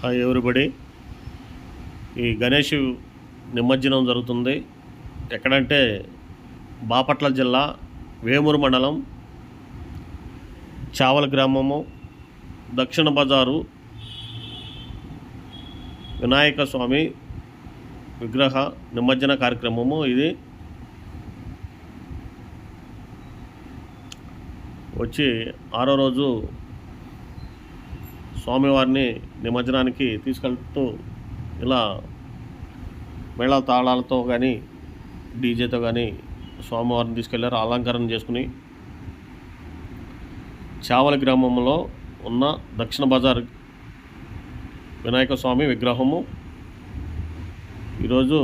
Hi everybody. ఈ గణేష్ నిమజ్జనం జరుగుతుంది. ఎక్కడంటే బాపట్ల జిల్లా వేమూరు మండలం చావల గ్రామము దక్షిణ బజారు వినాయక స్వామి విగ్రహ నిమజ్జన కార్యక్రమము. ఇది వచ్చి 6వ రోజు స్వామివారిని నిమజ్జనానికి తీసుకెళ్తూ ఇలా మేళ తాళాలతో కానీ డీజేతో కానీ స్వామివారిని తీసుకెళ్లారు. అలంకరణ చేసుకుని చావల గ్రామంలో ఉన్న దక్షిణ బజార్ వినాయక స్వామి విగ్రహము ఈరోజు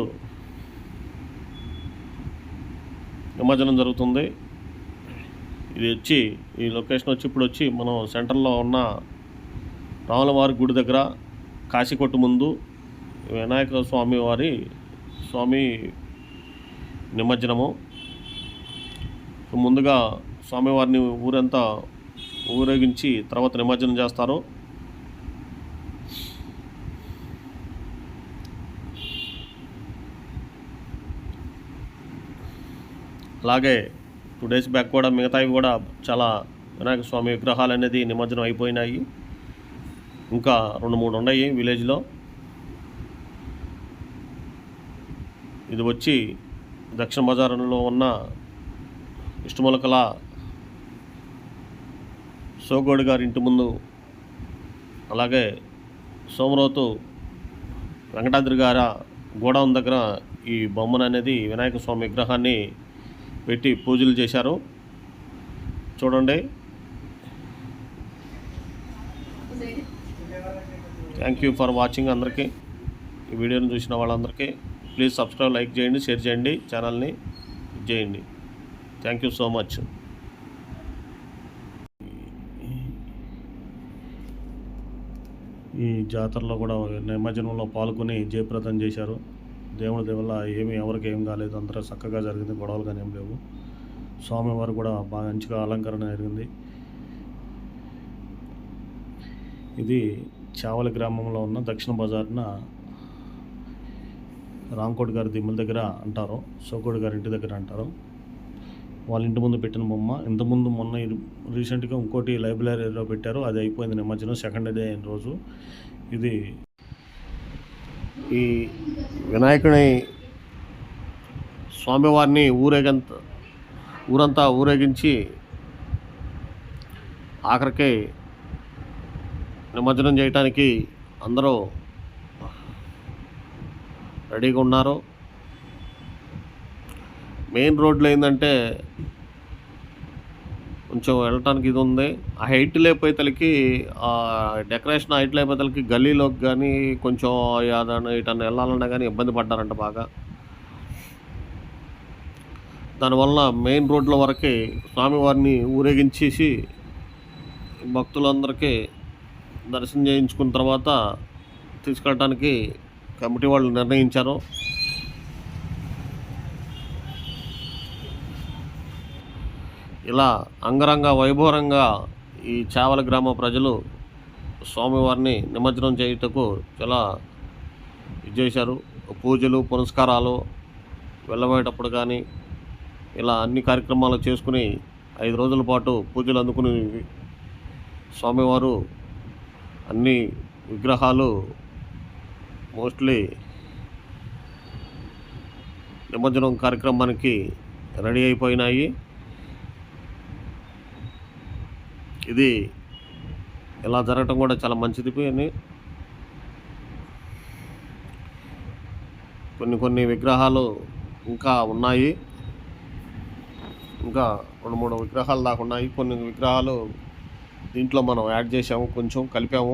నిమజ్జనం జరుగుతుంది. ఇది వచ్చి ఈ లొకేషన్ వచ్చి ఇప్పుడు వచ్చి మనం సెంటర్లో ఉన్న రాములవారి గుడి దగ్గర కాశీకొట్టు ముందు వినాయక స్వామి నిమజ్జనము. ముందుగా స్వామివారిని ఊరంతా ఊరేగించి తర్వాత నిమజ్జనం చేస్తారు. అలాగే 2 days బ్యాక్ కూడా మిగతావి కూడా చాలా వినాయక స్వామి విగ్రహాలు అనేది నిమజ్జనం అయిపోయినాయి. ఇంకా 2-3 ఉన్నాయి విలేజ్లో. ఇది వచ్చి దక్షిణ బజారులో ఉన్న ఇష్టములకల సోగోడు గారి ఇంటి ముందు, అలాగే సోమరోతు వెంకటాద్రి గారి గోడౌన్ దగ్గర ఈ బొమ్మను అనేది వినాయక స్వామి విగ్రహాన్ని పెట్టి పూజలు చేశారు. చూడండి. Thank you for watching. అందరికీ ఈ వీడియోని చూసిన వాళ్ళందరికీ ప్లీజ్ సబ్స్క్రైబ్, లైక్ చేయండి, షేర్ చేయండి, ఛానల్ని చేయండి. Thank you so much. ఈ జాతరలో కూడా నిమజ్జనంలో పాల్గొని జయప్రదం చేశారు. దేవుడి వల్ల ఎవరికి ఏం కాలేదు, అందరూ చక్కగా జరిగింది, గొడవలు కానీ ఏం లేవు. స్వామివారు కూడా బాగా మంచిగా అలంకరణ జరిగింది. ఇది చావల గ్రామంలో ఉన్న దక్షిణ బజార్న రాంకోట్ గారి దిమ్మల దగ్గర అంటారు, సోకోడు గారి ఇంటి దగ్గర అంటారు. వాళ్ళ ఇంటి ముందు పెట్టిన బొమ్మ. ఇంతకుముందు మొన్న రీసెంట్గా ఇంకోటి లైబ్రరీలో పెట్టారు, అది అయిపోయింది నిమజ్జనం. 2nd డే అయిన రోజు ఇది. ఈ వినాయకుని స్వామివారిని ఊరంతా ఊరేగించి ఆఖరికి నిమజ్జనం చేయడానికి అందరూ రెడీగా ఉన్నారు. మెయిన్ రోడ్లో ఏంటంటే కొంచెం వెళ్ళటానికి ఇది ఉంది. ఆ హైట్ లేకపోయేతలకి డెకరేషన్ హైట్ లేకపోయేతలకి గల్లీలోకి కానీ కొంచెం ఇటన్నా వెళ్ళాలన్నా కానీ ఇబ్బంది పడ్డారంట బాగా. దానివల్ల మెయిన్ రోడ్ల వరకే స్వామివారిని ఊరేగించేసి భక్తులందరికీ దర్శనం చేయించుకున్న తర్వాత తీసుకెళ్ళటానికి కమిటీ వాళ్ళు నిర్ణయించారు. ఇలా అంగరంగ వైభవంగా ఈ చావల గ్రామ ప్రజలు స్వామివారిని నిమజ్జనం చేయుటకు చాలా ఇది చేశారు. పూజలు పునస్కారాలు వెళ్ళబోయేటప్పుడు కానీ ఇలా అన్ని కార్యక్రమాలు చేసుకుని 5 రోజుల పాటు పూజలు అందుకుని స్వామివారు అన్ని విగ్రహాలు మోస్ట్లీ నిమజ్జనం కార్యక్రమానికి రెడీ అయిపోయినాయి. ఇది ఇలా జరగటం కూడా చాలా మంచిది అని కొన్ని విగ్రహాలు ఇంకా ఉన్నాయి. ఇంకా 2-3 విగ్రహాలు దాకా ఉన్నాయి. కొన్ని విగ్రహాలు దీంట్లో మనం యాడ్ చేసాము, కొంచెం కలిపాము.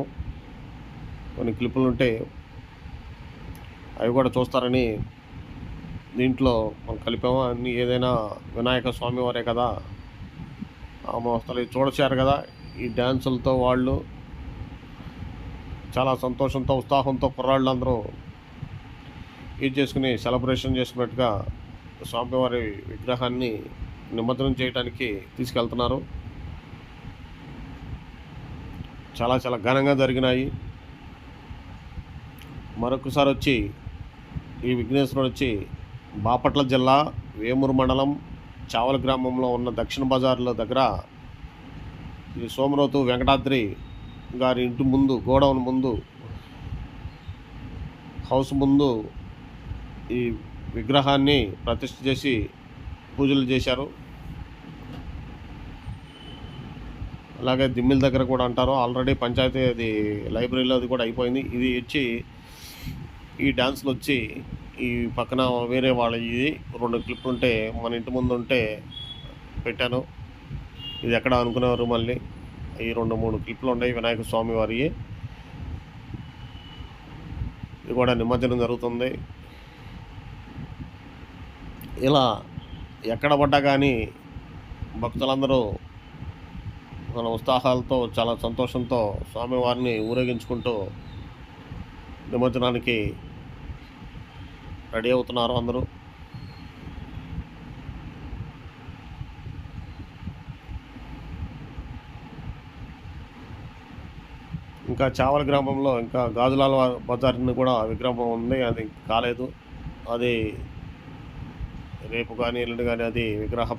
కొన్ని క్లిప్పులు ఉంటే అవి కూడా చూస్తారని దీంట్లో మనం కలిపాము. అన్నీ ఏదైనా వినాయక స్వామివారే కదా, అసలు చూడచారు కదా ఈ డ్యాన్సులతో. వాళ్ళు చాలా సంతోషంతో ఉత్సాహంతో కుర్రాళ్ళు అందరూ ఇది చేసుకుని సెలబ్రేషన్ చేసినట్టుగా స్వామివారి విగ్రహాన్ని నిమజ్జనం చేయడానికి తీసుకెళ్తున్నారు. చాలా ఘనంగా జరిగినాయి. మరొకసారి వచ్చి ఈ విఘ్నేశ్వరుడు వచ్చి బాపట్ల జిల్లా వేమూరు మండలం చావల గ్రామంలో ఉన్న దక్షిణ బజార్లో దగ్గర ఈ సోమరోతు వెంకటాద్రి గారి ఇంటి ముందు గోడౌన్ ముందు హౌస్ ముందు ఈ విగ్రహాన్ని ప్రతిష్ఠ చేసి పూజలు చేశారు. అలాగే దిమ్మిల దగ్గర కూడా అంటారు. ఆల్రెడీ పంచాయతీ అది లైబ్రరీలో అది కూడా అయిపోయింది. ఇది వచ్చి ఈ డ్యాన్స్లు వచ్చి ఈ పక్కన వేరే వాళ్ళ ఇది 2 క్లిప్లు ఉంటే మన ఇంటి ముందు ఉంటే పెట్టాను. ఇది ఎక్కడ అనుకునేవారు మళ్ళీ ఈ 2-3 క్లిప్లు ఉన్నాయి వినాయక స్వామి వారి. ఇది కూడా నిమజ్జనం జరుగుతుంది. ఇలా ఎక్కడ పడ్డా కానీ భక్తులందరూ మన ఉత్సాహాలతో చాలా సంతోషంతో స్వామివారిని ఊరేగించుకుంటూ నిమజ్జనానికి రెడీ అవుతున్నారు అందరూ. ఇంకా చావల గ్రామంలో ఇంకా గాజులాల బజార్ని కూడా విగ్రహం ఉంది, అది కాలేదు. అది రేపు కానీ ఎల్లుండి కానీ అది విగ్రహ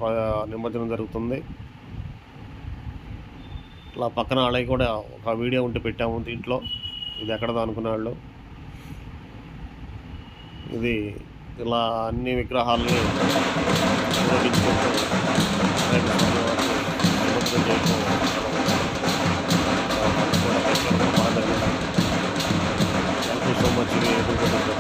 నిమజ్జనం జరుగుతుంది. ఇలా పక్కన అలాగే కూడా ఒక వీడియో ఉంటే పెట్టాము దీంట్లో. ఇది ఎక్కడదో అనుకునే వాళ్ళు. ఇది ఇలా అన్ని విగ్రహాలని ఊరేగించుకుంటూ నిమజ్జనం చేయడం బాగా జరిగింది. Thank you so much.